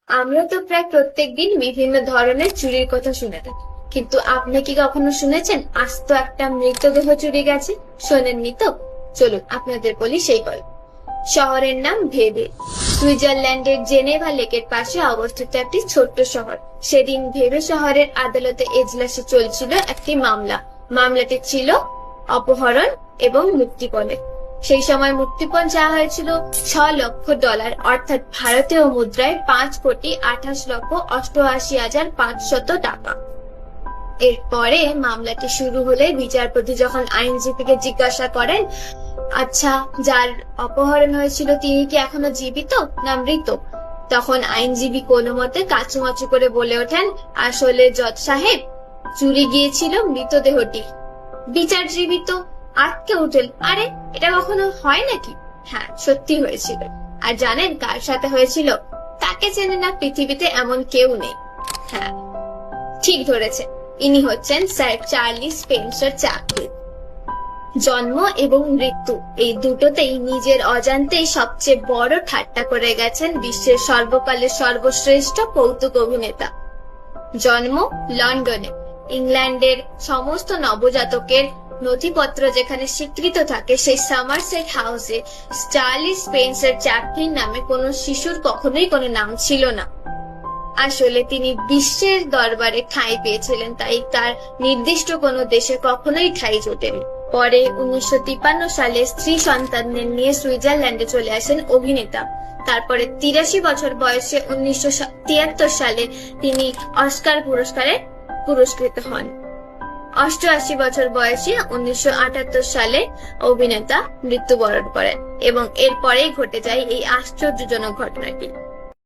আমরা তো প্রায় প্রত্যেকদিন বিভিন্ন ধরনের চুরির কথা শুনে থাকি, কিন্তু আপনি কি কখনো শুনেছেন আস্ত একটা মৃতদেহ চুরি গেছে? শোনেননি তো? চলুন আপনাদের বলি সেই গল্প। শহরের নাম ভেবে। সুইজারল্যান্ডের জেনেভা লেকের পাশে অবস্থিত একটি ছোট্ট শহর। সেদিন ভেবে শহরের আদালতে এজলাসে চলছিল একটি মামলা। মামলাটি ছিল অপহরণ এবং মুক্তিপণের। সেই সময় মুক্তিপণ চাওয়া হয়েছিল $6 লক্ষ, অর্থাৎ ভারতীয় মুদ্রায় 5,28,88,500 টাকা। এরপরে মামলাটি শুরু হলে বিচারপতি যখন আইনজীবীকে জিজ্ঞাসা করেন, আচ্ছা, যার অপহরণ হয়েছিল তিনি কি এখনো জীবিত না মৃত? তখন আইনজীবী কোনো মতে কাচুমাচু করে বলে ওঠেন, আসলে জজ সাহেব, চুরি গিয়েছিল মৃতদেহটি। বিচারজীবী তো আটকে উঠেন, আরে এটা কখনো হয় নাকি? হ্যাঁ, সত্যি হয়েছিল। আর জানেন কার সাথে হয়েছিল? তাকে চেনে না পৃথিবীতে এমন কেউ নেই। হ্যাঁ, ঠিক ধরেছে, ইনি হচ্ছেন স্যার চার্লি স্পেন্সার চ্যাপলিন। জন্ম এবং মৃত্যু এই দুটোতেই নিজের অজান্তেই সবচেয়ে বড় ঠাট্টা করে গেছেন বিশ্বের সর্বকালের সর্বশ্রেষ্ঠ কৌতুক অভিনেতা। জন্ম লন্ডনে। ইংল্যান্ডের সমস্ত নবজাতকের নথিপত্র যেখানে স্বীকৃত থাকে, সেই সামারসেট হাউসে চার্লি স্পেন্সার চ্যাপলিন নামে কোনো শিশুর কখনোই কোনো নাম ছিল না। আসলে তিনি বিশ্বের দরবারে ঠাঁই পেয়েছিলেন, তাই তার নির্দিষ্ট কোনো দেশে কখনোই ঠাঁই জোটেনি। পরে 1953 সালে স্ত্রী সন্তানদের নিয়ে সুইজারল্যান্ডে চলে আসেন অভিনেতা। তারপরে 83 বছর বয়সে 1973 সালে তিনি অস্কার পুরস্কারে পুরস্কৃত হন। 88 বছর বয়সে 1978 সালে অভিনেতা মৃত্যুবরণ করেন এবং এরপরেই ঘটে যায় এই আশ্চর্যজনক ঘটনাটি।